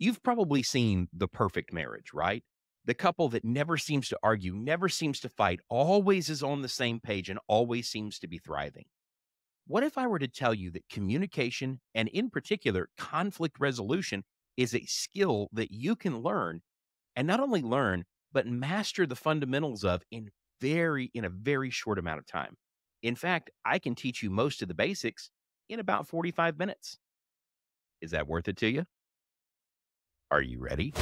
You've probably seen The Perfect Marriage, right? The couple that never seems to argue, never seems to fight, always is on the same page and always seems to be thriving. What if I were to tell you that communication, and in particular, conflict resolution, is a skill that you can learn, and not only learn, but master the fundamentals of in a very short amount of time? In fact, I can teach you most of the basics in about 45 minutes. Is that worth it to you? Are you ready?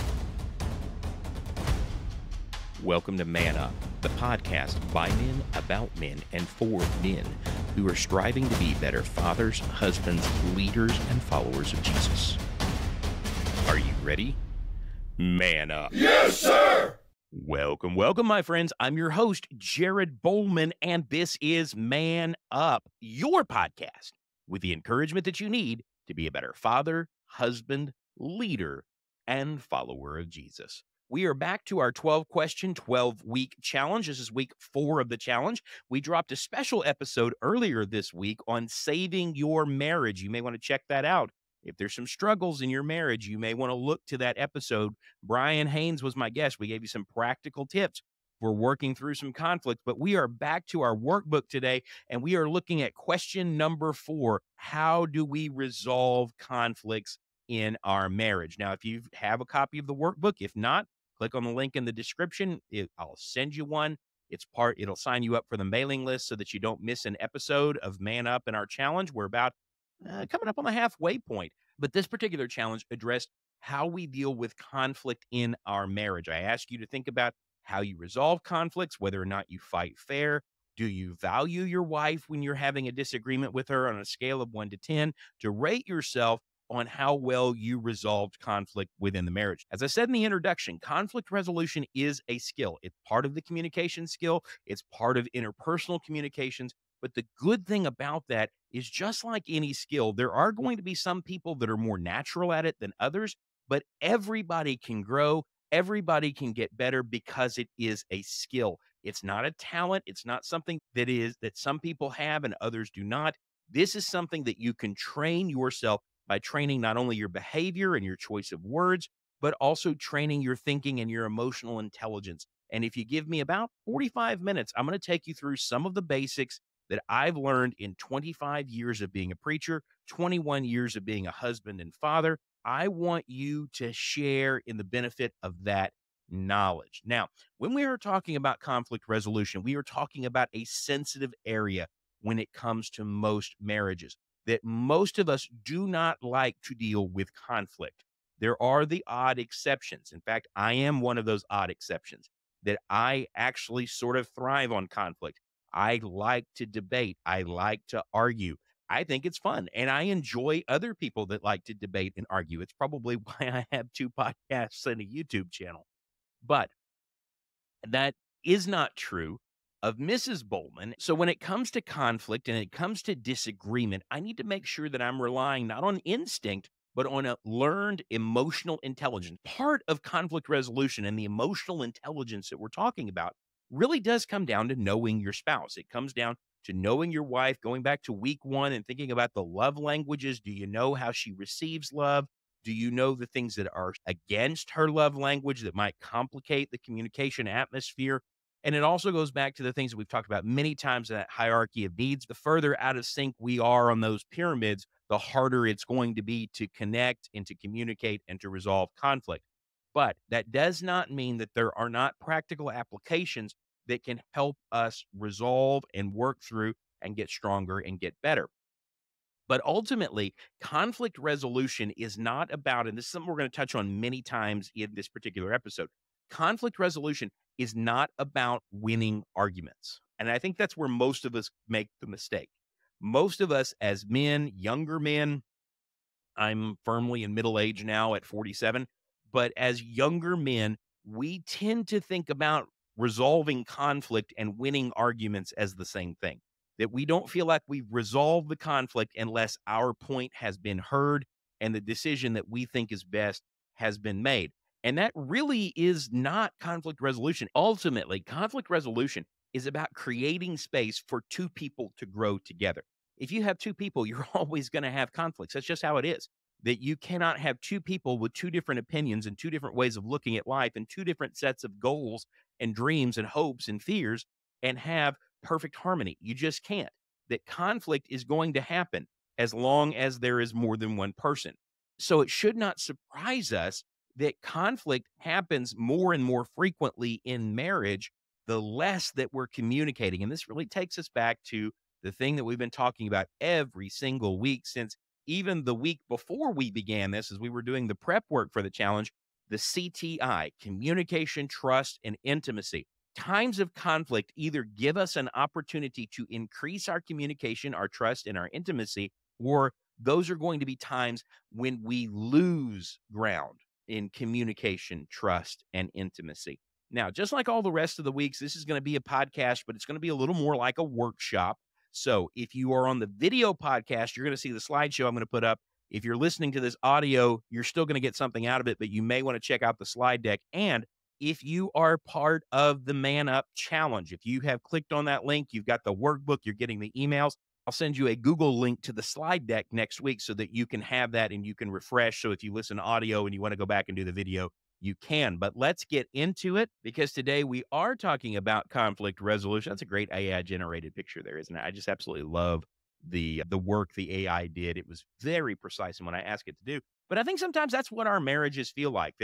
Welcome to Man Up, the podcast by men, about men, and for men who are striving to be better fathers, husbands, leaders, and followers of Jesus. Are you ready? Man up. Yes, sir! Welcome, my friends. I'm your host, Jared Bowman, and this is Man Up, your podcast with the encouragement that you need to be a better father, husband, leader, and follower of Jesus. We are back to our 12-question, 12-week challenge. This is week 4 of the challenge. We dropped a special episode earlier this week on saving your marriage. You may want to check that out. If there's some struggles in your marriage, you may want to look to that episode. Brian Haynes was my guest. We gave you some practical tips for working through some conflict, but we are back to our workbook today, and we are looking at question number 4. How do we resolve conflicts in our marriage? Now, if you have a copy of the workbook, if not, click on the link in the description. I'll send you one. It'll sign you up for the mailing list so that you don't miss an episode of Man Up in our challenge. We're about coming up on the halfway point. But this particular challenge addressed how we deal with conflict in our marriage. I ask you to think about how you resolve conflicts, whether or not you fight fair. Do you value your wife when you're having a disagreement with her on a scale of 1 to 10? To rate yourself on how well you resolved conflict within the marriage. As I said in the introduction, conflict resolution is a skill. It's part of the communication skill. It's part of interpersonal communications. But the good thing about that is, just like any skill, there are going to be some people that are more natural at it than others, but everybody can grow. Everybody can get better because it is a skill. It's not a talent. It's not something that some people have and others do not. This is something that you can train yourself by training not only your behavior and your choice of words, but also training your thinking and your emotional intelligence. And if you give me about 45 minutes, I'm going to take you through some of the basics that I've learned in 25 years of being a preacher, 21 years of being a husband and father. I want you to share in the benefit of that knowledge. Now, when we are talking about conflict resolution, we are talking about a sensitive area when it comes to most marriages, that most of us do not like to deal with conflict. There are the odd exceptions. In fact, I am one of those odd exceptions, that I actually sort of thrive on conflict. I like to debate. I like to argue. I think it's fun, and I enjoy other people that like to debate and argue. It's probably why I have 2 podcasts and a YouTube channel. But that is not true of Mrs. Bowman. So when it comes to conflict and it comes to disagreement, I need to make sure that I'm relying not on instinct, but on a learned emotional intelligence. Part of conflict resolution and the emotional intelligence that we're talking about really does come down to knowing your spouse. It comes down to knowing your wife, going back to week 1 and thinking about the love languages. Do you know how she receives love? Do you know the things that are against her love language that might complicate the communication atmosphere? And it also goes back to the things that we've talked about many times, that hierarchy of needs. The further out of sync we are on those pyramids, the harder it's going to be to connect and to communicate and to resolve conflict. But that does not mean that there are not practical applications that can help us resolve and work through and get stronger and get better. But ultimately, conflict resolution is not about, and this is something we're going to touch on many times in this particular episode. Conflict resolution is not about winning arguments. And I think that's where most of us make the mistake. Most of us as men, younger men, I'm firmly in middle age now at 47, but as younger men, we tend to think about resolving conflict and winning arguments as the same thing. That we don't feel like we've resolved the conflict unless our point has been heard and the decision that we think is best has been made. And that really is not conflict resolution. Ultimately, conflict resolution is about creating space for 2 people to grow together. If you have 2 people, you're always going to have conflicts. That's just how it is. that you cannot have two people with two different opinions and two different ways of looking at life and two different sets of goals and dreams and hopes and fears and have perfect harmony. You just can't. That conflict is going to happen as long as there is more than one person. So it should not surprise us that conflict happens more and more frequently in marriage the less that we're communicating. And this really takes us back to the thing that we've been talking about every single week since even the week before we began this, as we were doing the prep work for the challenge, the CTI, communication, trust, and intimacy. Times of conflict either give us an opportunity to increase our communication, our trust, and our intimacy, or those are going to be times when we lose ground in communication, trust, and intimacy. Now, just like all the rest of the weeks, this is going to be a podcast, but it's going to be a little more like a workshop. So if you are on the video podcast, you're going to see the slideshow I'm going to put up. If you're listening to this audio, you're still going to get something out of it, but you may want to check out the slide deck. And if you are part of the Man Up Challenge, if you have clicked on that link, you've got the workbook, you're getting the emails, I'll send you a Google link to the slide deck next week so that you can have that and you can refresh. So if you listen to audio and you want to go back and do the video, you can. But let's get into it because today we are talking about conflict resolution. That's a great AI generated picture there, isn't it? I just absolutely love the work the AI did. It was very precise in what I asked it to do. But I think sometimes that's what our marriages feel like,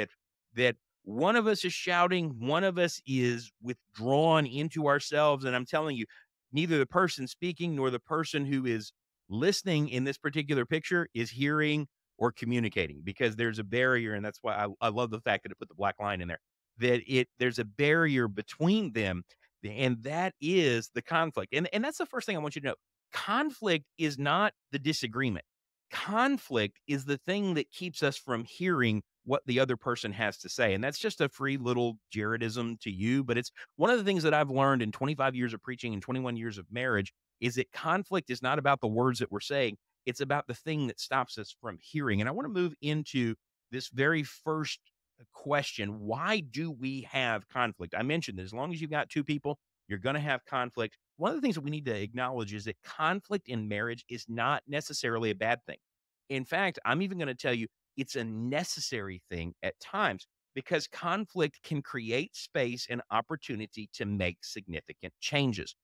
that one of us is shouting, one of us is withdrawn into ourselves. And I'm telling you, neither the person speaking nor the person who is listening in this particular picture is hearing or communicating because there's a barrier. And that's why I love the fact that it put the black line in there, that there's a barrier between them. And that is the conflict. And that's the first thing I want you to know. Conflict is not the disagreement. Conflict is the thing that keeps us from hearing what the other person has to say. And that's just a free little Jaredism to you. But it's one of the things that I've learned in 25 years of preaching and 21 years of marriage is that conflict is not about the words that we're saying. It's about the thing that stops us from hearing. And I want to move into this very first question. Why do we have conflict? I mentioned that as long as you've got two people, you're going to have conflict. One of the things that we need to acknowledge is that conflict in marriage is not necessarily a bad thing. In fact, I'm even going to tell you it's a necessary thing at times because conflict can create space and opportunity to make significant changes.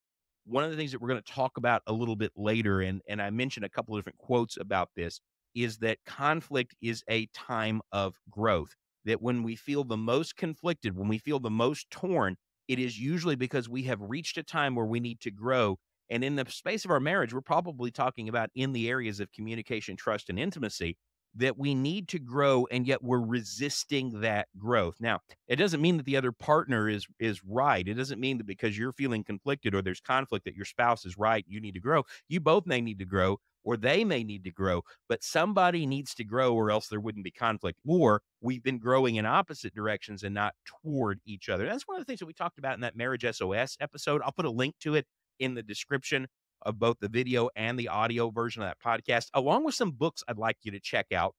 One of the things that we're going to talk about a little bit later, and I mentioned a couple of different quotes about this, is that conflict is a time of growth. That when we feel the most conflicted, when we feel the most torn, it is usually because we have reached a time where we need to grow. And in the space of our marriage, we're probably talking about in the areas of communication, trust, and intimacy that we need to grow, and yet we're resisting that growth. Now, it doesn't mean that the other partner is right. It doesn't mean that because you're feeling conflicted or there's conflict that your spouse is right, you need to grow. You both may need to grow or they may need to grow, but somebody needs to grow or else there wouldn't be conflict. Or we've been growing in opposite directions and not toward each other. That's one of the things that we talked about in that Marriage SOS episode. I'll put a link to it in the description of both the video and the audio version of that podcast, along with some books I'd like you to check out.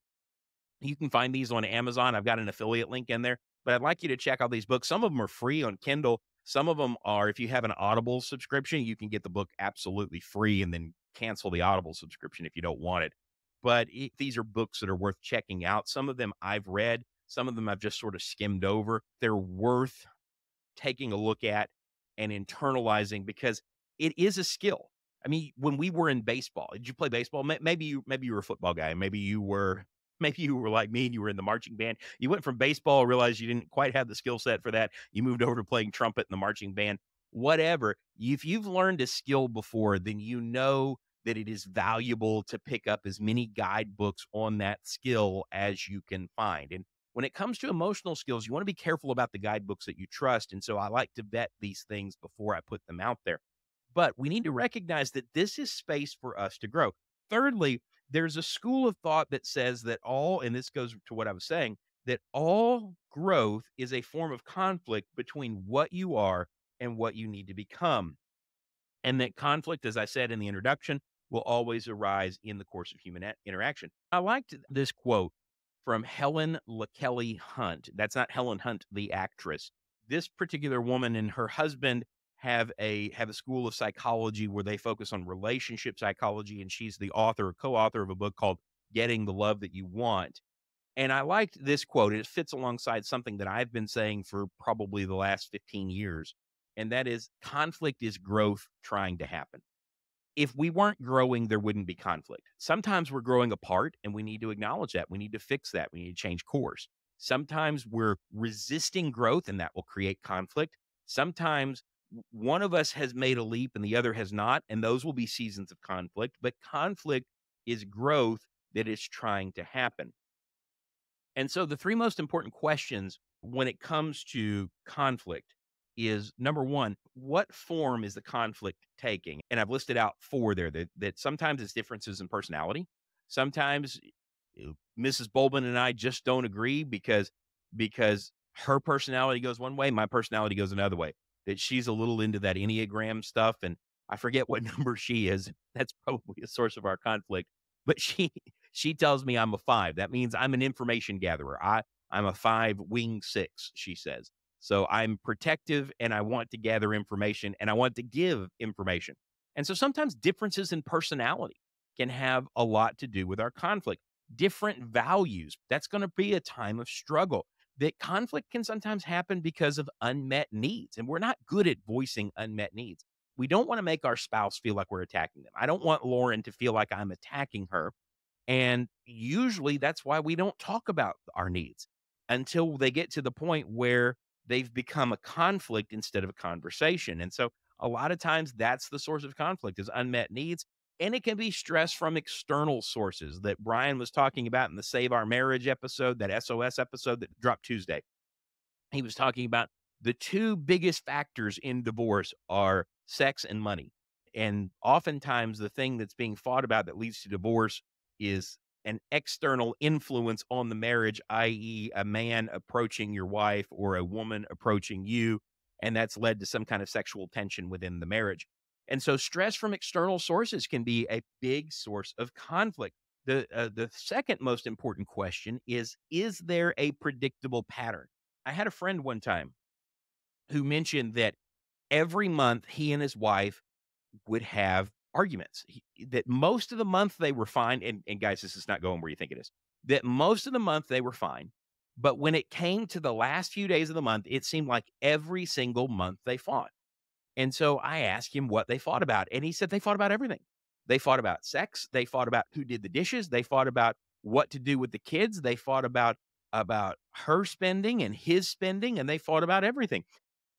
You can find these on Amazon. I've got an affiliate link in there, but I'd like you to check out these books. Some of them are free on Kindle. Some of them are, if you have an Audible subscription, you can get the book absolutely free and then cancel the Audible subscription if you don't want it. But these are books that are worth checking out. Some of them I've read, some of them I've just sort of skimmed over. They're worth taking a look at and internalizing because it is a skill. I mean, when we were in baseball, did you play baseball? Maybe you were a football guy. Maybe you were like me and you were in the marching band. You went from baseball, realized you didn't quite have the skill set for that. You moved over to playing trumpet in the marching band. Whatever. If you've learned a skill before, then you know that it is valuable to pick up as many guidebooks on that skill as you can find. And when it comes to emotional skills, you want to be careful about the guidebooks that you trust. And so I like to vet these things before I put them out there. But we need to recognize that this is space for us to grow. Thirdly, there's a school of thought that says that all, and this goes to what I was saying, that all growth is a form of conflict between what you are and what you need to become. And that conflict, as I said in the introduction, will always arise in the course of human interaction. I liked this quote from Helen LaKelly Hunt. That's not Helen Hunt, the actress. This particular woman and her husband have a school of psychology where they focus on relationship psychology, and she's the author or co-author of a book called getting the love that you want. And I liked this quote. It fits alongside something that I've been saying for probably the last 15 years. And that is conflict is growth trying to happen. If we weren't growing, there wouldn't be conflict. Sometimes we're growing apart and we need to acknowledge that. We need to fix that. We need to change course. Sometimes we're resisting growth and that will create conflict. Sometimes one of us has made a leap and the other has not, and those will be seasons of conflict. But conflict is growth that is trying to happen. And so the three most important questions when it comes to conflict is number one, what form is the conflict taking? And I've listed out four there that sometimes it's differences in personality. Sometimes Mrs. Bolman and I just don't agree because her personality goes one way, my personality goes another way. That she's a little into that Enneagram stuff, and I forget what number she is. That's probably a source of our conflict. But she tells me I'm a 5. That means I'm an information gatherer. I'm a 5 wing 6, she says. So I'm protective and I want to gather information and I want to give information. And so sometimes differences in personality can have a lot to do with our conflict. Different values, that's going to be a time of struggle. That conflict can sometimes happen because of unmet needs, and we're not good at voicing unmet needs. We don't want to make our spouse feel like we're attacking them. I don't want Lauren to feel like I'm attacking her. And usually that's why we don't talk about our needs until they get to the point where they've become a conflict instead of a conversation. And so a lot of times that's the source of conflict is unmet needs. And it can be stress from external sources that Brian was talking about in the Save Our Marriage episode, that SOS episode that dropped Tuesday. He was talking about the two biggest factors in divorce are sex and money. And oftentimes the thing that's being fought about that leads to divorce is an external influence on the marriage, i.e., a man approaching your wife or a woman approaching you. And that's led to some kind of sexual tension within the marriage. And so stress from external sources can be a big source of conflict. The second most important question is there a predictable pattern? I had a friend one time who mentioned that every month he and his wife would have arguments. That most of the month they were fine. And guys, this is not going where you think it is. That most of the month they were fine. But when it came to the last few days of the month, it seemed like every single month they fought. And so I asked him what they fought about. And he said they fought about everything. They fought about sex. They fought about who did the dishes. They fought about what to do with the kids. They fought about her spending and his spending, and they fought about everything.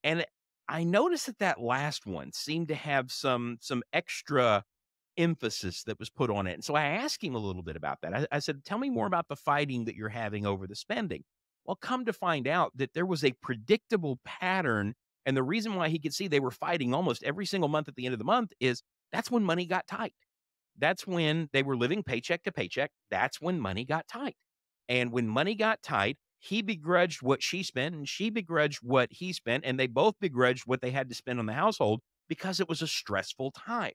And I noticed that that last one seemed to have some extra emphasis that was put on it. And so I asked him a little bit about that. I said, tell me more about the fighting that you're having over the spending. Well, come to find out that there was a predictable pattern. And the reason why he could see they were fighting almost every single month at the end of the month is that's when money got tight. That's when they were living paycheck to paycheck. That's when money got tight. And when money got tight, he begrudged what she spent and she begrudged what he spent. And they both begrudged what they had to spend on the household because it was a stressful time.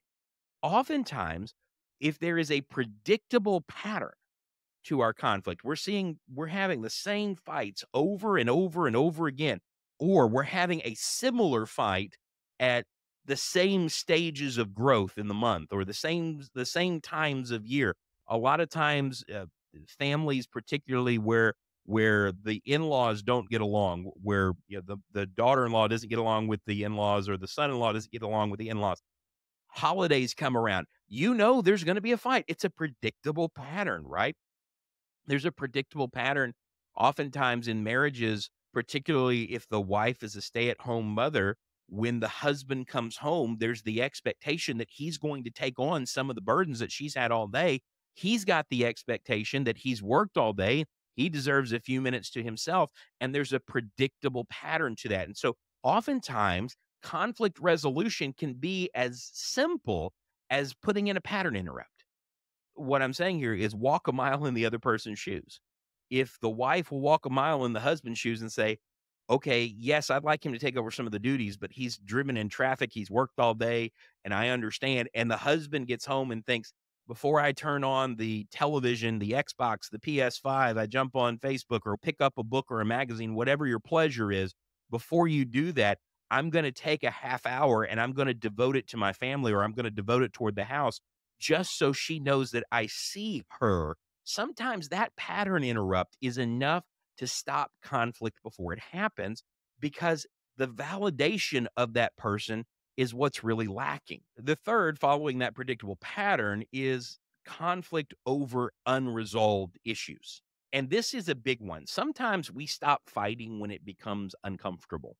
Oftentimes, if there is a predictable pattern to our conflict, we're having the same fights over and over and over again, or we're having a similar fight at the same stages of growth in the month or the same times of year. A lot of times, families, particularly where the in-laws don't get along, where the daughter-in-law doesn't get along with the in-laws or the son-in-law doesn't get along with the in-laws. Holidays come around, there's going to be a fight. It's a predictable pattern, right? There's a predictable pattern oftentimes in marriages, particularly if the wife is a stay-at-home mother. When the husband comes home, there's the expectation that he's going to take on some of the burdens that she's had all day. He's got the expectation that he's worked all day. He deserves a few minutes to himself. And there's a predictable pattern to that. And so oftentimes conflict resolution can be as simple as putting in a pattern interrupt. What I'm saying here is walk a mile in the other person's shoes. If the wife will walk a mile in the husband's shoes and say, okay, yes, I'd like him to take over some of the duties, but he's driven in traffic. He's worked all day and I understand. And the husband gets home and thinks, before I turn on the television, the Xbox, the PS5, I jump on Facebook or pick up a book or a magazine, whatever your pleasure is. Before you do that, I'm going to take a half hour and I'm going to devote it to my family or I'm going to devote it toward the house just so she knows that I see her sometimes that pattern interrupt is enough to stop conflict before it happens because the validation of that person is what's really lacking. The third, following that predictable pattern, is conflict over unresolved issues. And this is a big one. Sometimes we stop fighting when it becomes uncomfortable.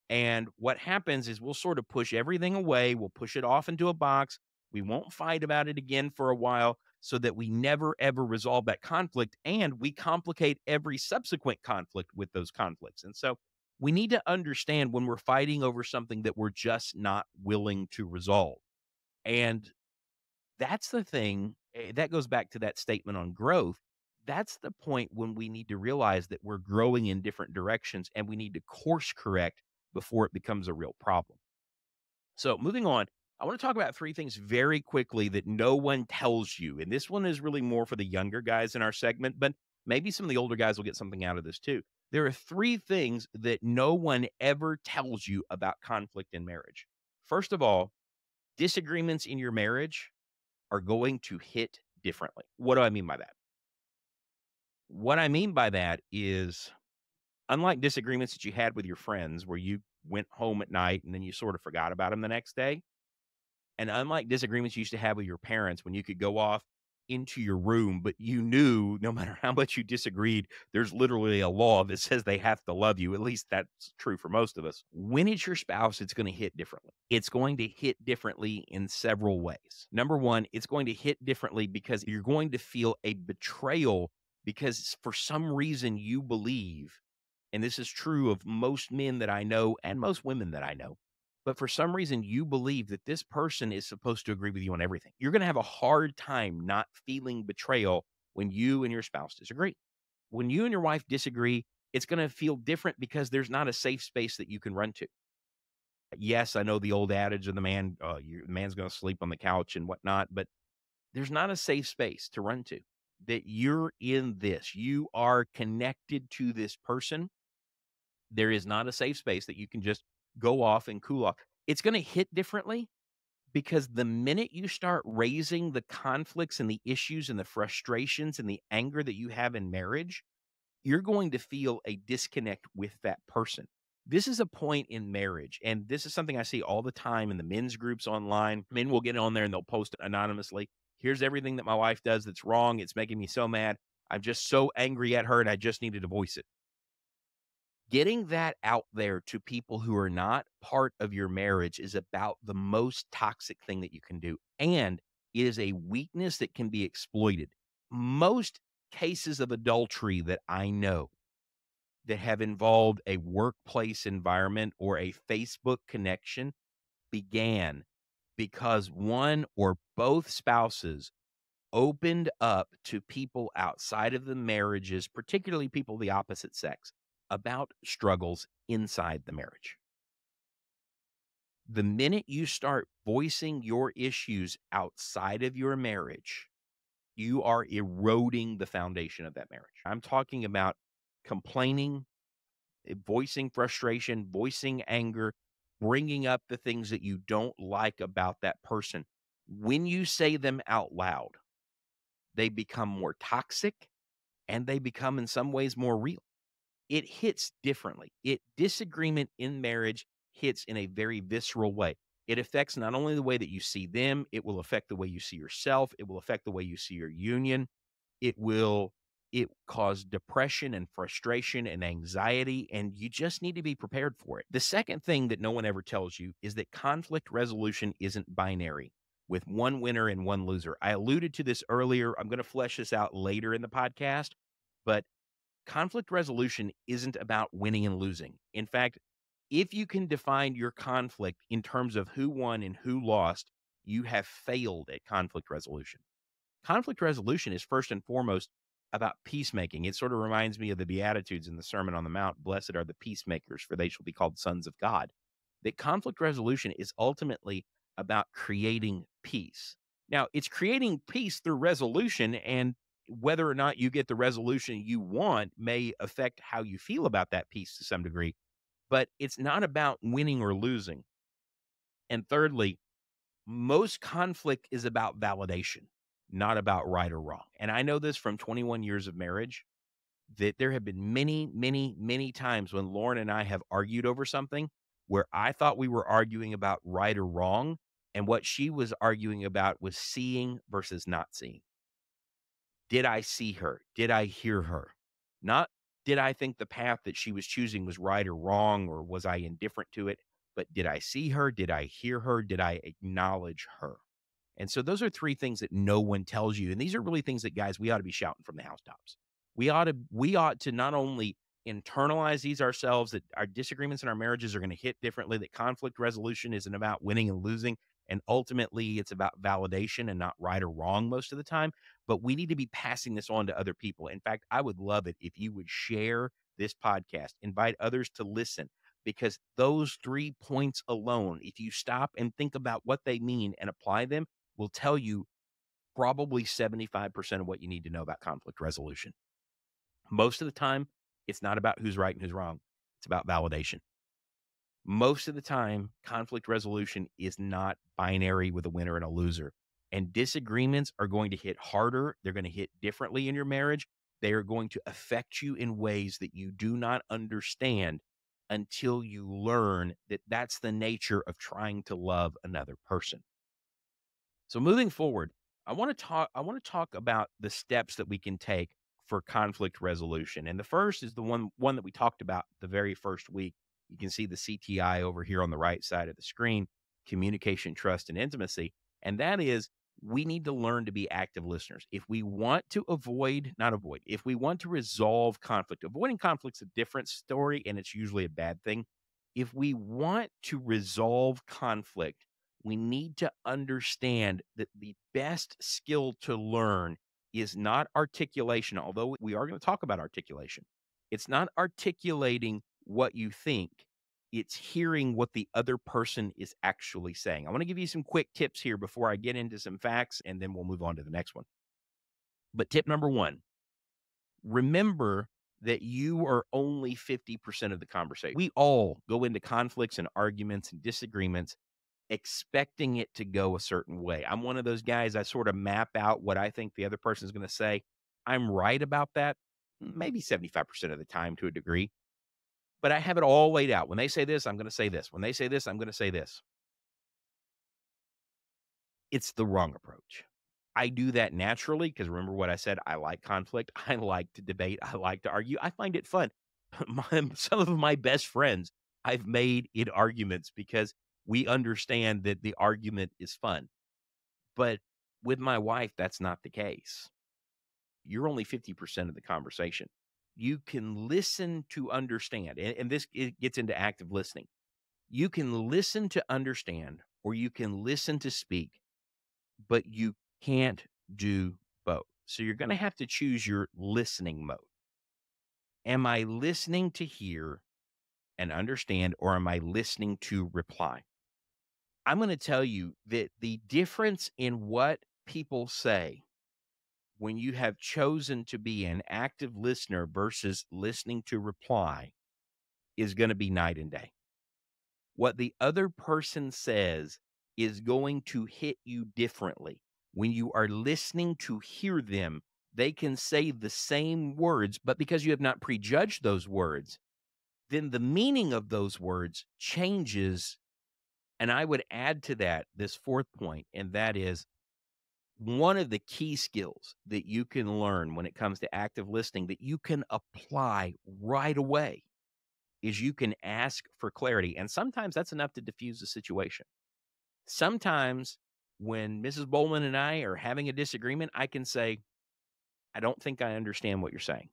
And what happens is we'll sort of push everything away. We'll push it off into a box. We won't fight about it again for a while so that we never ever resolve that conflict. And we complicate every subsequent conflict with those conflicts. And so we need to understand when we're fighting over something that we're just not willing to resolve. And that's the thing that goes back to that statement on growth. That's the point when we need to realize that we're growing in different directions and we need to course correct before it becomes a real problem. So, moving on, I want to talk about three things very quickly that no one tells you. And this one is really more for the younger guys in our segment, but maybe some of the older guys will get something out of this too. There are three things that no one ever tells you about conflict in marriage. First of all, disagreements in your marriage are going to hit differently. What do I mean by that? What I mean by that is, unlike disagreements that you had with your friends where you went home at night and then you sort of forgot about them the next day, and unlike disagreements you used to have with your parents when you could go off into your room, but you knew no matter how much you disagreed, there's literally a law that says they have to love you. At least that's true for most of us. When it's your spouse, it's going to hit differently. It's going to hit differently in several ways. Number one, it's going to hit differently because you're going to feel a betrayal because for some reason you believe, and this is true of most men that I know and most women that I know, but for some reason you believe that this person is supposed to agree with you on everything. You're going to have a hard time not feeling betrayal when you and your spouse disagree. When you and your wife disagree, it's going to feel different because there's not a safe space that you can run to. Yes, I know the old adage of the man's going to sleep on the couch and whatnot, but there's not a safe space to run to. That you're in this, you are connected to this person. There is not a safe space that you can just go off and cool off. It's gonna hit differently because the minute you start raising the conflicts and the issues and the frustrations and the anger that you have in marriage, you're going to feel a disconnect with that person. This is a point in marriage, and this is something I see all the time in the men's groups online. Men will get on there and they'll post it anonymously. Here's everything that my wife does that's wrong. It's making me so mad. I'm just so angry at her and I just needed to voice it. Getting that out there to people who are not part of your marriage is about the most toxic thing that you can do, and it is a weakness that can be exploited. Most cases of adultery that I know that have involved a workplace environment or a Facebook connection began because one or both spouses opened up to people outside of the marriages, particularly people of the opposite sex, about struggles inside the marriage. The minute you start voicing your issues outside of your marriage, you are eroding the foundation of that marriage. I'm talking about complaining, voicing frustration, voicing anger, bringing up the things that you don't like about that person. When you say them out loud, they become more toxic and they become in some ways more real. It hits differently. Disagreement in marriage hits in a very visceral way. It affects not only the way that you see them, it will affect the way you see yourself, it will affect the way you see your union. It cause depression and frustration and anxiety, and you just need to be prepared for it. The second thing that no one ever tells you is that conflict resolution isn't binary with one winner and one loser. I alluded to this earlier. I'm going to flesh this out later in the podcast, but conflict resolution isn't about winning and losing. In fact, if you can define your conflict in terms of who won and who lost, you have failed at conflict resolution. Conflict resolution is first and foremost about peacemaking. It sort of reminds me of the Beatitudes in the Sermon on the Mount. Blessed are the peacemakers, for they shall be called sons of God. That conflict resolution is ultimately about creating peace. Now, it's creating peace through resolution, and whether or not you get the resolution you want may affect how you feel about that peace to some degree, but it's not about winning or losing. And thirdly, most conflict is about validation. not about right or wrong. And I know this from 21 years of marriage that there have been many, many, many times when Lauren and I have argued over something where I thought we were arguing about right or wrong. And what she was arguing about was seeing versus not seeing. Did I see her? Did I hear her? Not did I think the path that she was choosing was right or wrong, or was I indifferent to it? But did I see her? Did I hear her? Did I acknowledge her? And so those are three things that no one tells you. And these are really things that, guys, we ought to be shouting from the housetops. We ought to not only internalize these ourselves, that our disagreements in our marriages are going to hit differently, that conflict resolution isn't about winning and losing, and ultimately it's about validation and not right or wrong most of the time. But we need to be passing this on to other people. In fact, I would love it if you would share this podcast, invite others to listen, because those 3 points alone, if you stop and think about what they mean and apply them, will tell you probably 75% of what you need to know about conflict resolution. Most of the time, it's not about who's right and who's wrong. It's about validation. Most of the time, conflict resolution is not binary with a winner and a loser. And disagreements are going to hit harder. They're going to hit differently in your marriage. They are going to affect you in ways that you do not understand until you learn that that's the nature of trying to love another person. So moving forward, I want to talk about the steps that we can take for conflict resolution. And the first is the one that we talked about the very first week. You can see the CTI over here on the right side of the screen, communication, trust, and intimacy. And that is, we need to learn to be active listeners. If we want to if we want to resolve conflict, avoiding conflict's a different story, and it's usually a bad thing. If we want to resolve conflict, we need to understand that the best skill to learn is not articulation, although we are going to talk about articulation. It's not articulating what you think, it's hearing what the other person is actually saying. I want to give you some quick tips here before I get into some facts, and then we'll move on to the next one. But tip number one, remember that you are only 50% of the conversation. We all go into conflicts and arguments and disagreements expecting it to go a certain way. I'm one of those guys, I sort of map out what I think the other person is going to say. I'm right about that, maybe 75% of the time to a degree, but I have it all laid out. When they say this, I'm going to say this. When they say this, I'm going to say this. It's the wrong approach. I do that naturally because remember what I said, I like conflict. I like to debate. I like to argue. I find it fun. Some of my best friends I've made in arguments because we understand that the argument is fun. But with my wife, that's not the case. You're only 50% of the conversation. You can listen to understand, and this it gets into active listening. You can listen to understand, or you can listen to speak, but you can't do both. So you're going to have to choose your listening mode. Am I listening to hear and understand, or am I listening to reply? I'm going to tell you that the difference in what people say when you have chosen to be an active listener versus listening to reply is going to be night and day. What the other person says is going to hit you differently. When you are listening to hear them, they can say the same words, but because you have not prejudged those words, then the meaning of those words changes. And I would add to that this fourth point, and that is one of the key skills that you can learn when it comes to active listening that you can apply right away is you can ask for clarity. And sometimes that's enough to diffuse the situation. Sometimes when Mrs. Bowman and I are having a disagreement, I can say, I don't think I understand what you're saying.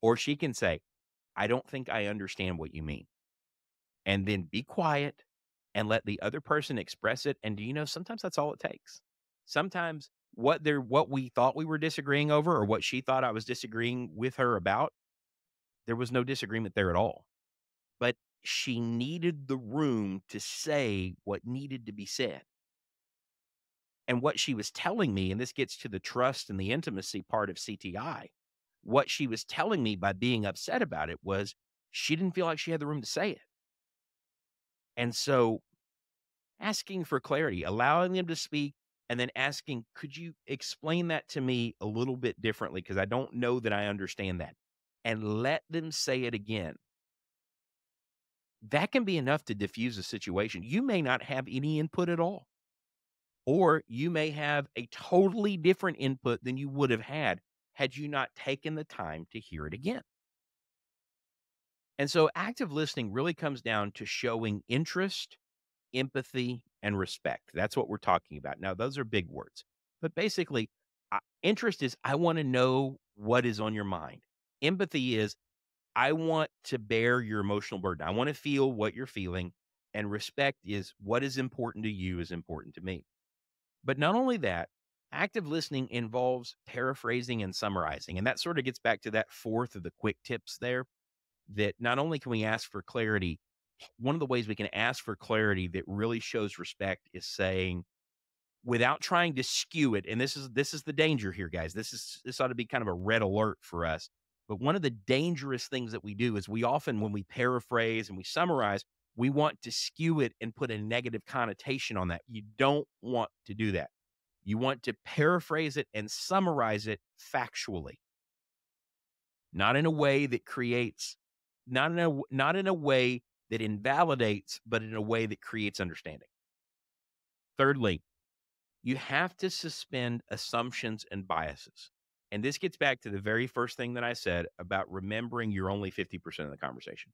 Or she can say, I don't think I understand what you mean. And then be quiet and let the other person express it. And do you know, sometimes that's all it takes. Sometimes what we thought we were disagreeing over or what she thought I was disagreeing with her about, there was no disagreement there at all. But she needed the room to say what needed to be said. And what she was telling me, and this gets to the trust and the intimacy part of CTI, what she was telling me by being upset about it was she didn't feel like she had the room to say it. And so asking for clarity, allowing them to speak, and then asking, could you explain that to me a little bit differently? Because I don't know that I understand that. And let them say it again. That can be enough to diffuse a situation. You may not have any input at all, or you may have a totally different input than you would have had you not taken the time to hear it again. And so active listening really comes down to showing interest, empathy, and respect. That's what we're talking about. Now, those are big words, but basically, interest is I want to know what is on your mind. Empathy is I want to bear your emotional burden. I want to feel what you're feeling. And respect is what is important to you is important to me. But not only that, active listening involves paraphrasing and summarizing. And that sort of gets back to that fourth of the quick tips there, that not only can we ask for clarity, one of the ways we can ask for clarity that really shows respect is saying, without trying to skew it, and this is the danger here, guys. This ought to be kind of a red alert for us. But one of the dangerous things that we do is we often, when we paraphrase and we summarize, we want to skew it and put a negative connotation on that. You don't want to do that. You want to paraphrase it and summarize it factually, not in a way that creates, not in a way that invalidates, but in a way that creates understanding. Thirdly, you have to suspend assumptions and biases. And this gets back to the very first thing that I said about remembering you're only 50% of the conversation.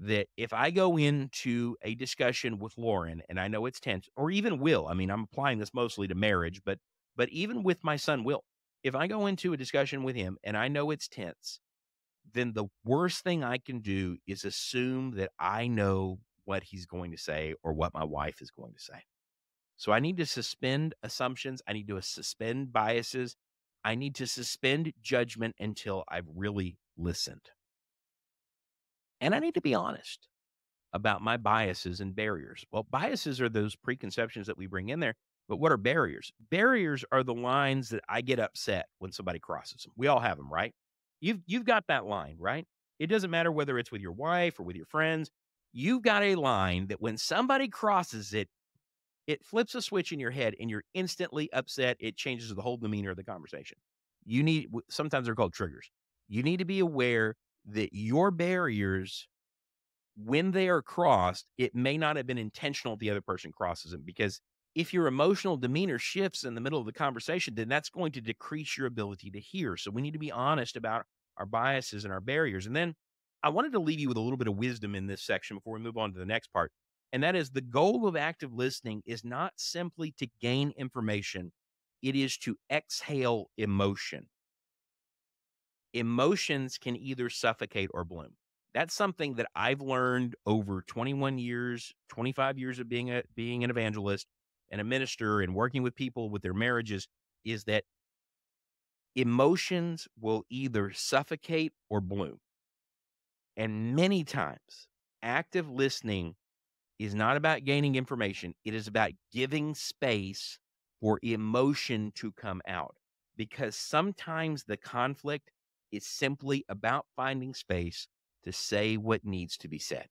That if I go into a discussion with Lauren and I know it's tense, or even Will, I mean, I'm applying this mostly to marriage, but even with my son Will, if I go into a discussion with him and I know it's tense, then the worst thing I can do is assume that I know what he's going to say or what my wife is going to say. So I need to suspend assumptions. I need to suspend biases. I need to suspend judgment until I've really listened. And I need to be honest about my biases and barriers. Well, biases are those preconceptions that we bring in there. But what are barriers? Barriers are the lines that I get upset when somebody crosses them. We all have them, right? You've got that line, right? It doesn't matter whether it's with your wife or with your friends. You've got a line that when somebody crosses it, it flips a switch in your head and you're instantly upset. It changes the whole demeanor of the conversation. Sometimes they're called triggers. You need to be aware that your barriers, when they are crossed, it may not have been intentional the other person crosses them, because if your emotional demeanor shifts in the middle of the conversation, then that's going to decrease your ability to hear. So we need to be honest about our biases and our barriers. And then I wanted to leave you with a little bit of wisdom in this section before we move on to the next part. And that is, the goal of active listening is not simply to gain information. It is to exhale emotion. Emotions can either suffocate or bloom. That's something that I've learned over 21 years, 25 years of being an evangelist and a minister and working with people with their marriages, is that emotions will either suffocate or bloom. And many times, active listening is not about gaining information. It is about giving space for emotion to come out, because sometimes the conflict is simply about finding space to say what needs to be said.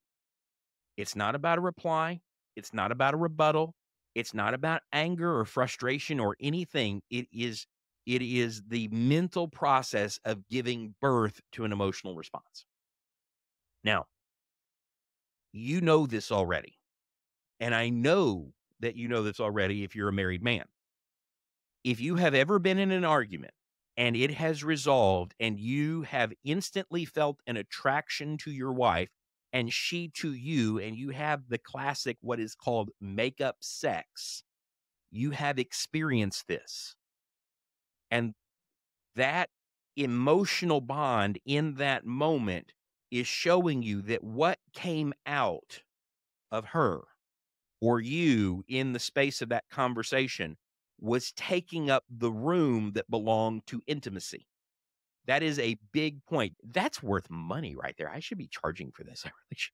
It's not about a reply. It's not about a rebuttal. It's not about anger or frustration or anything. It is the mental process of giving birth to an emotional response. Now, you know this already. And I know that you know this already if you're a married man. If you have ever been in an argument and it has resolved and you have instantly felt an attraction to your wife and she to you, and you have the classic, what is called makeup sex, you have experienced this. And that emotional bond in that moment is showing you that what came out of her or you in the space of that conversation was taking up the room that belonged to intimacy. That is a big point. That's worth money right there. I should be charging for this. I really should.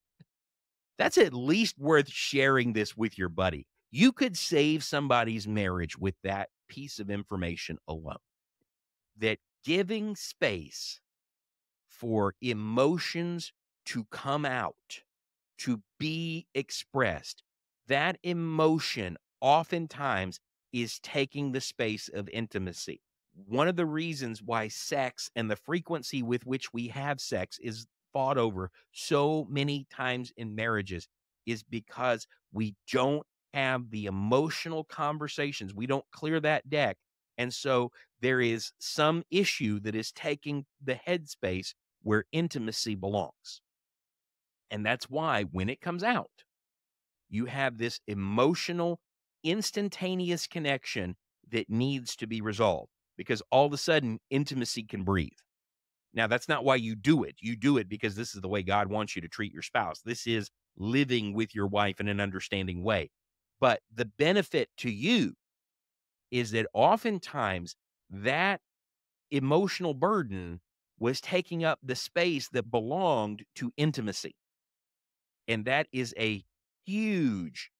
That's at least worth sharing this with your buddy. You could save somebody's marriage with that piece of information alone. That giving space for emotions to come out, to be expressed, that emotion oftentimes is taking the space of intimacy. One of the reasons why sex and the frequency with which we have sex is fought over so many times in marriages is because we don't have the emotional conversations. We don't clear that deck. And so there is some issue that is taking the headspace where intimacy belongs. And that's why when it comes out, you have this emotional, instantaneous connection that needs to be resolved because all of a sudden intimacy can breathe. Now, that's not why you do it. You do it because this is the way God wants you to treat your spouse. This is living with your wife in an understanding way. But the benefit to you is that oftentimes that emotional burden was taking up the space that belonged to intimacy. And that is a huge,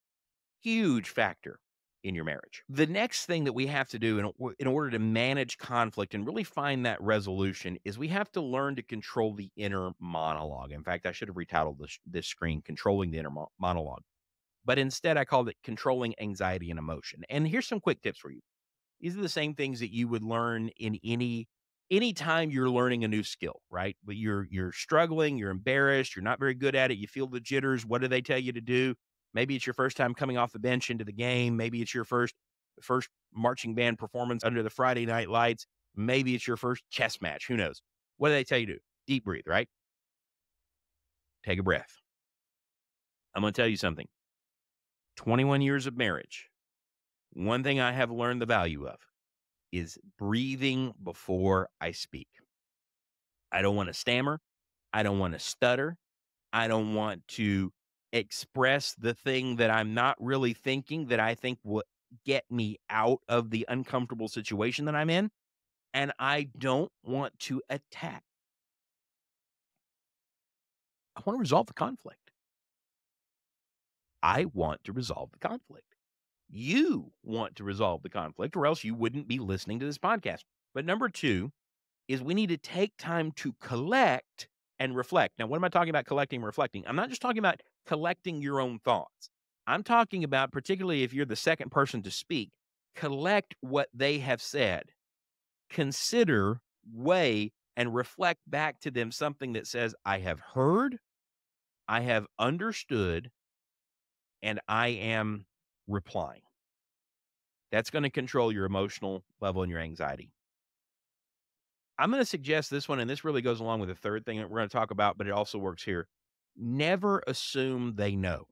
huge factor in your marriage. The next thing that we have to do in order to manage conflict and really find that resolution is we have to learn to control the inner monologue. In fact, I should have retitled this screen Controlling the Inner Monologue. But instead, I called it Controlling Anxiety and Emotion. And here's some quick tips for you. These are the same things that you would learn in any time you're learning a new skill, right? But you're struggling, you're embarrassed, you're not very good at it, you feel the jitters. What do they tell you to do? Maybe it's your first time coming off the bench into the game. Maybe it's your first marching band performance under the Friday night lights. Maybe it's your first chess match. Who knows? What do they tell you to do? Deep breathe, right? Take a breath. I'm going to tell you something. 21 years of marriage. One thing I have learned the value of is breathing before I speak. I don't want to stammer. I don't want to stutter. I don't want to express the thing that I'm not really thinking that I think will get me out of the uncomfortable situation that I'm in. And I don't want to attack. I want to resolve the conflict. I want to resolve the conflict. You want to resolve the conflict, or else you wouldn't be listening to this podcast. But number two is we need to take time to collect and reflect. Now, what am I talking about collecting and reflecting? I'm not just talking about collecting your own thoughts. I'm talking about, particularly if you're the second person to speak, collect what they have said. Consider, weigh, and reflect back to them something that says, I have heard, I have understood, and I am replying. That's going to control your emotional level and your anxiety. I'm going to suggest this one, and this really goes along with the third thing that we're going to talk about, but it also works here. Never assume they know.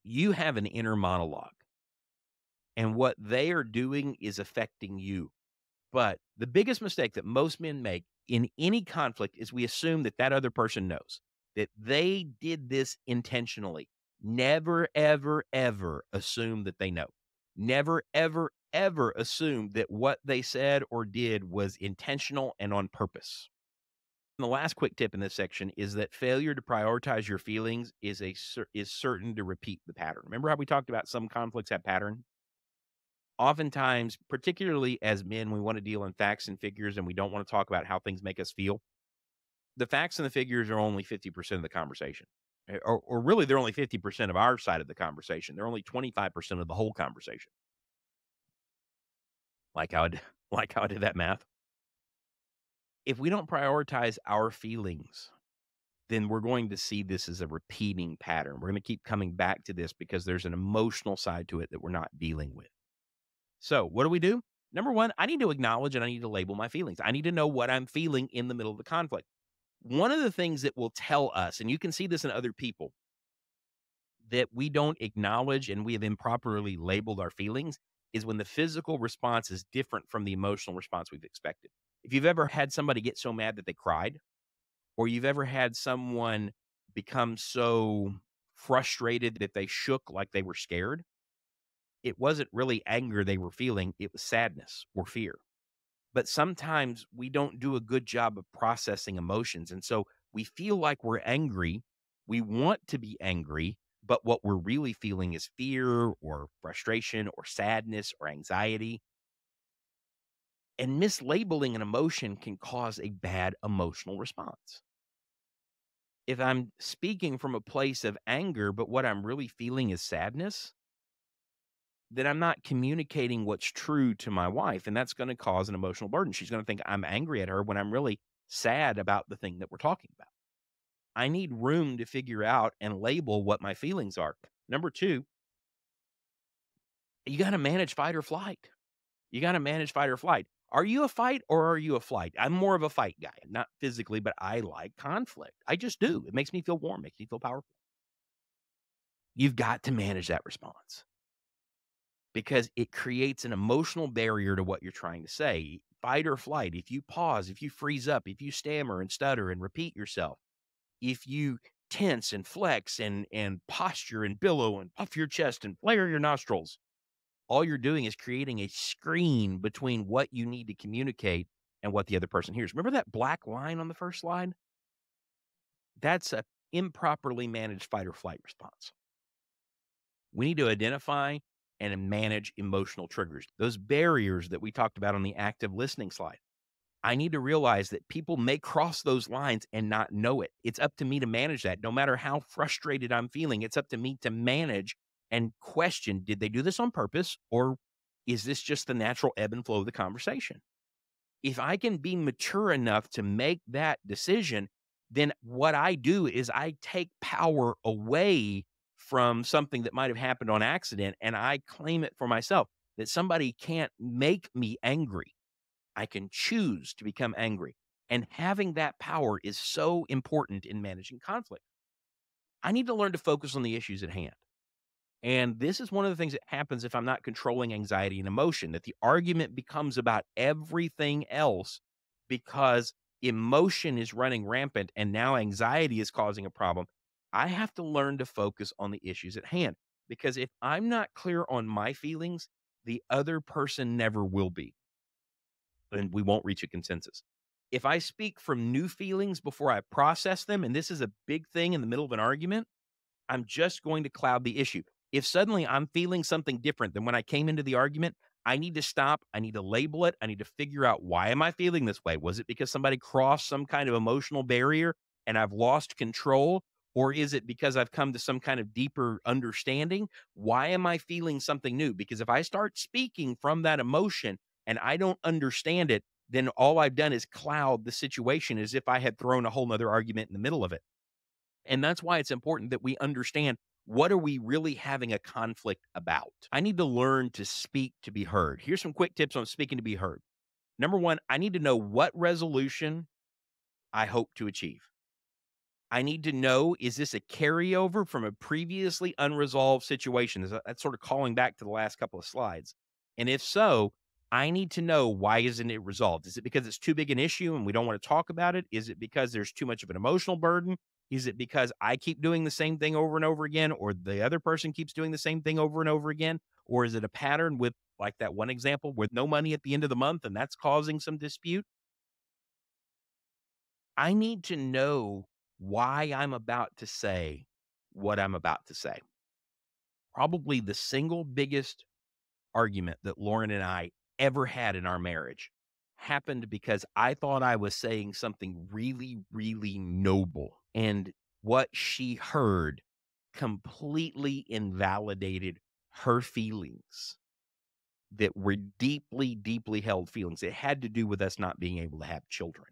You have an inner monologue, and what they are doing is affecting you. But the biggest mistake that most men make in any conflict is we assume that that other person knows, that they did this intentionally. Never, ever, ever assume that they know. Never, ever, ever assume that what they said or did was intentional and on purpose. And the last quick tip in this section is that failure to prioritize your feelings is certain to repeat the pattern. Remember how we talked about some conflicts have pattern? Oftentimes, particularly as men, we want to deal in facts and figures and we don't want to talk about how things make us feel. The facts and the figures are only 50% of the conversation. Or really, they're only 50% of our side of the conversation. They're only 25% of the whole conversation. Like how like how I did that math. If we don't prioritize our feelings, then we're going to see this as a repeating pattern. We're going to keep coming back to this because there's an emotional side to it that we're not dealing with. So what do? Number one, I need to acknowledge and I need to label my feelings. I need to know what I'm feeling in the middle of the conflict. One of the things that will tell us, and you can see this in other people, that we don't acknowledge and we have improperly labeled our feelings is when the physical response is different from the emotional response we've expected. If you've ever had somebody get so mad that they cried, or you've ever had someone become so frustrated that they shook like they were scared, it wasn't really anger they were feeling, it was sadness or fear. But sometimes we don't do a good job of processing emotions. And so we feel like we're angry. We want to be angry, but what we're really feeling is fear or frustration or sadness or anxiety. And mislabeling an emotion can cause a bad emotional response. If I'm speaking from a place of anger, but what I'm really feeling is sadness, then I'm not communicating what's true to my wife. And that's going to cause an emotional burden. She's going to think I'm angry at her when I'm really sad about the thing that we're talking about. I need room to figure out and label what my feelings are. Number two, you got to manage fight or flight. You got to manage fight or flight. Are you a fight or are you a flight? I'm more of a fight guy, not physically, but I like conflict. I just do. It makes me feel warm, makes me feel powerful. You've got to manage that response because it creates an emotional barrier to what you're trying to say. Fight or flight. If you pause, if you freeze up, if you stammer and stutter and repeat yourself, if you tense and flex and posture and billow and puff your chest and flare your nostrils, all you're doing is creating a screen between what you need to communicate and what the other person hears. Remember that black line on the first slide? That's a improperly managed fight or flight response. We need to identify and manage emotional triggers, those barriers that we talked about on the active listening slide. I need to realize that people may cross those lines and not know it. It's up to me to manage that. No matter how frustrated I'm feeling, it's up to me to manage and question, did they do this on purpose or is this just the natural ebb and flow of the conversation? If I can be mature enough to make that decision, then what I do is I take power away from something that might have happened on accident and I claim it for myself that somebody can't make me angry. I can choose to become angry. And having that power is so important in managing conflict. I need to learn to focus on the issues at hand. And this is one of the things that happens if I'm not controlling anxiety and emotion, that the argument becomes about everything else because emotion is running rampant and now anxiety is causing a problem. I have to learn to focus on the issues at hand because if I'm not clear on my feelings, the other person never will be, and we won't reach a consensus. If I speak from new feelings before I process them, and this is a big thing in the middle of an argument, I'm just going to cloud the issue. If suddenly I'm feeling something different than when I came into the argument, I need to stop. I need to label it. I need to figure out, why am I feeling this way? Was it because somebody crossed some kind of emotional barrier and I've lost control? Or is it because I've come to some kind of deeper understanding? Why am I feeling something new? Because if I start speaking from that emotion and I don't understand it, then all I've done is cloud the situation as if I had thrown a whole nother argument in the middle of it. And that's why it's important that we understand, what are we really having a conflict about? I need to learn to speak to be heard. Here's some quick tips on speaking to be heard. Number one, I need to know what resolution I hope to achieve. I need to know, is this a carryover from a previously unresolved situation? That's sort of calling back to the last couple of slides. And if so, I need to know, why isn't it resolved? Is it because it's too big an issue and we don't want to talk about it? Is it because there's too much of an emotional burden? Is it because I keep doing the same thing over and over again, or the other person keeps doing the same thing over and over again? Or is it a pattern with, like that one example, with no money at the end of the month and that's causing some dispute? I need to know why I'm about to say what I'm about to say. Probably the single biggest argument that Lauren and I ever had in our marriage happened because I thought I was saying something really, really noble. And what she heard completely invalidated her feelings that were deeply, deeply held feelings. It had to do with us not being able to have children.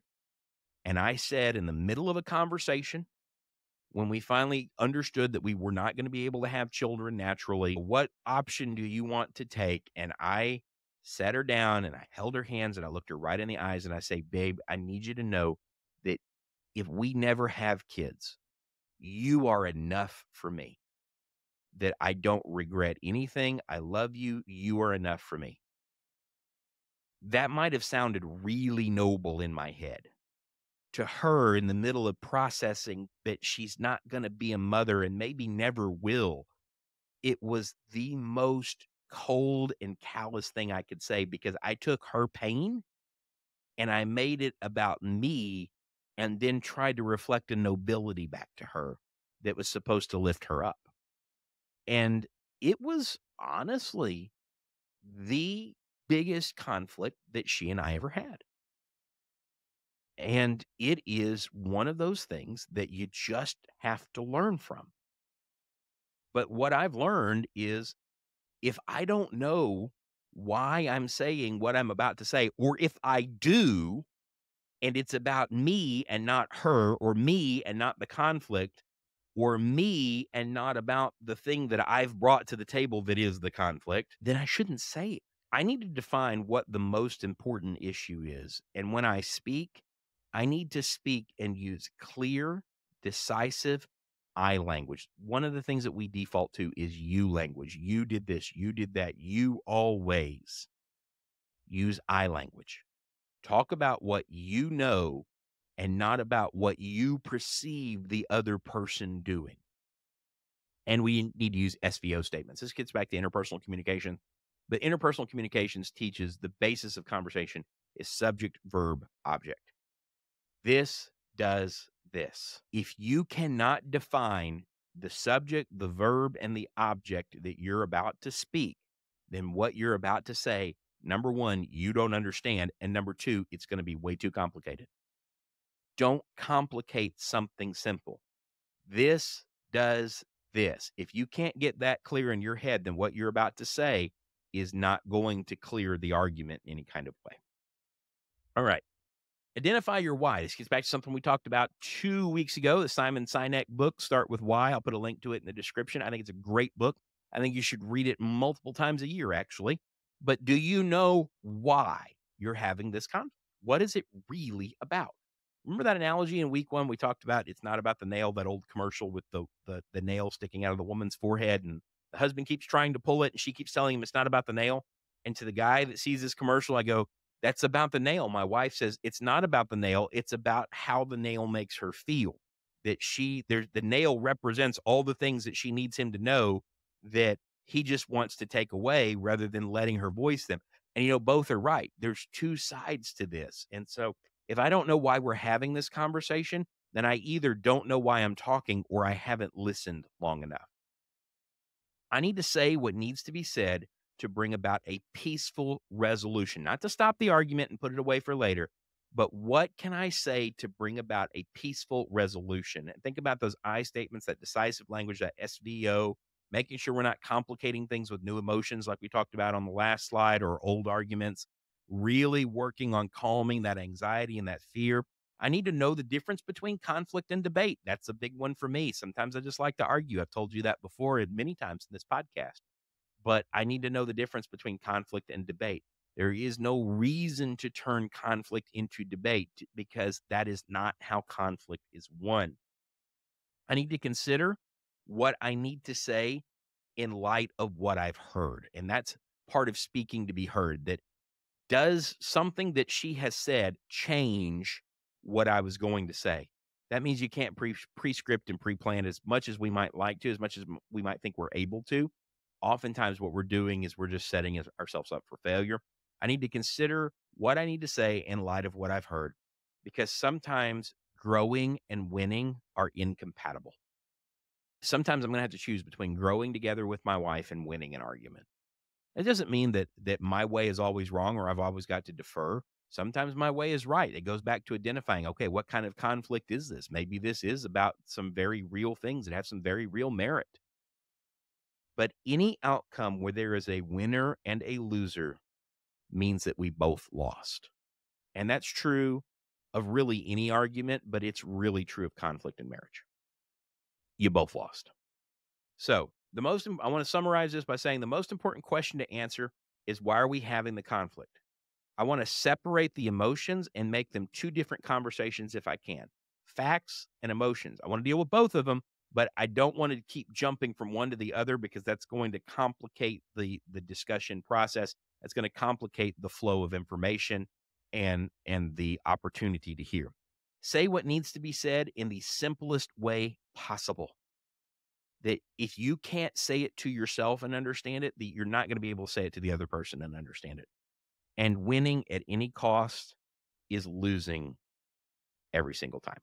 And I said, in the middle of a conversation, when we finally understood that we were not going to be able to have children naturally, what option do you want to take? And I sat her down and I held her hands and I looked her right in the eyes and I say, babe, I need you to know that if we never have kids, you are enough for me, that I don't regret anything. I love you. You are enough for me. That might have sounded really noble in my head. To her, in the middle of processing that she's not going to be a mother and maybe never will, it was the most cold and callous thing I could say, because I took her pain and I made it about me and then tried to reflect a nobility back to her that was supposed to lift her up. And it was honestly the biggest conflict that she and I ever had. And it is one of those things that you just have to learn from. But what I've learned is If I don't know why I'm saying what I'm about to say, or if I do, and it's about me and not her, or me and not the conflict, or me and not about the thing that I've brought to the table that is the conflict, then I shouldn't say it. I need to define what the most important issue is. And when I speak, I need to speak and use clear, decisive I language. One of the things that we default to is you language. You did this, you did that, you always use I language. Talk about what you know and not about what you perceive the other person doing. And we need to use SVO statements. This gets back to interpersonal communication. But interpersonal communications teaches the basis of conversation is subject, verb, object. This does this. If you cannot define the subject, the verb, and the object that you're about to speak, then what you're about to say, number one, you don't understand. And number two, it's going to be way too complicated. Don't complicate something simple. This does this. If you can't get that clear in your head, then what you're about to say is not going to clear the argument in any kind of way. All right. Identify your why. This gets back to something we talked about 2 weeks ago, the Simon Sinek book, Start With Why. I'll put a link to it in the description. I think it's a great book. I think you should read it multiple times a year, actually. But do you know why you're having this conflict? What is it really about? Remember that analogy in week one we talked about? It's not about the nail, that old commercial with the nail sticking out of the woman's forehead, and the husband keeps trying to pull it, and she keeps telling him it's not about the nail. And to the guy that sees this commercial, I go, that's about the nail. My wife says it's not about the nail. It's about how the nail makes her feel. That the nail represents all the things that she needs him to know that he just wants to take away rather than letting her voice them. And, both are right. There's two sides to this. And so if I don't know why we're having this conversation, then I either don't know why I'm talking or I haven't listened long enough. I need to say what needs to be said to bring about a peaceful resolution, not to stop the argument and put it away for later, but what can I say to bring about a peaceful resolution? And think about those I statements, that decisive language, that SVO, making sure we're not complicating things with new emotions like we talked about on the last slide, or old arguments, really working on calming that anxiety and that fear. I need to know the difference between conflict and debate. That's a big one for me. Sometimes I just like to argue. I've told you that before and many times in this podcast. But I need to know the difference between conflict and debate. There is no reason to turn conflict into debate because that is not how conflict is won. I need to consider what I need to say in light of what I've heard. And that's part of speaking to be heard. That does something that she has said change what I was going to say? That means you can't prescript and pre-plan as much as we might like to, as much as we might think we're able to. Oftentimes what we're doing is we're just setting ourselves up for failure. I need to consider what I need to say in light of what I've heard, because sometimes growing and winning are incompatible. Sometimes I'm going to have to choose between growing together with my wife and winning an argument. It doesn't mean that my way is always wrong or I've always got to defer. Sometimes my way is right. It goes back to identifying, okay, what kind of conflict is this? Maybe this is about some very real things that have some very real merit. But any outcome where there is a winner and a loser means that we both lost. And that's true of really any argument, but it's really true of conflict in marriage. You both lost. So I want to summarize this by saying the most important question to answer is, why are we having the conflict? I want to separate the emotions and make them two different conversations if I can. Facts and emotions. I want to deal with both of them, but I don't want to keep jumping from one to the other because that's going to complicate the discussion process. That's going to complicate the flow of information and the opportunity to hear. Say what needs to be said in the simplest way possible. That if you can't say it to yourself and understand it, that you're not going to be able to say it to the other person and understand it. And winning at any cost is losing every single time.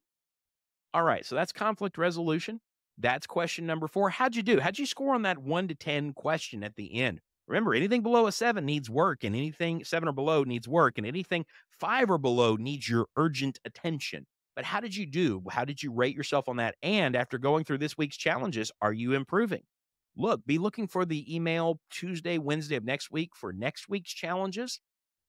All right, so that's conflict resolution. That's question number 4. How'd you do? How'd you score on that 1 to 10 question at the end? Remember, anything below a 7 needs work, and anything 7 or below needs work, and anything 5 or below needs your urgent attention. But how did you do? How did you rate yourself on that? And after going through this week's challenges, are you improving? be looking for the email Tuesday, Wednesday of next week for next week's challenges.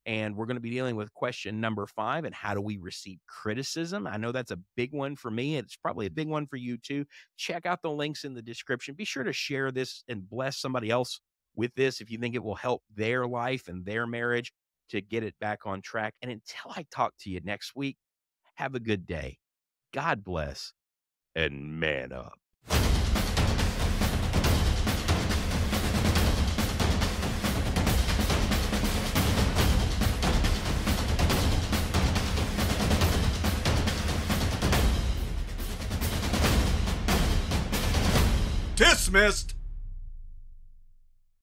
And we're going to be dealing with question number 5, and how do we receive criticism? I know that's a big one for me. It's probably a big one for you too. Check out the links in the description. Be sure to share this and bless somebody else with this if you think it will help their life and their marriage to get it back on track. And until I talk to you next week, have a good day. God bless, and man up. Dismissed!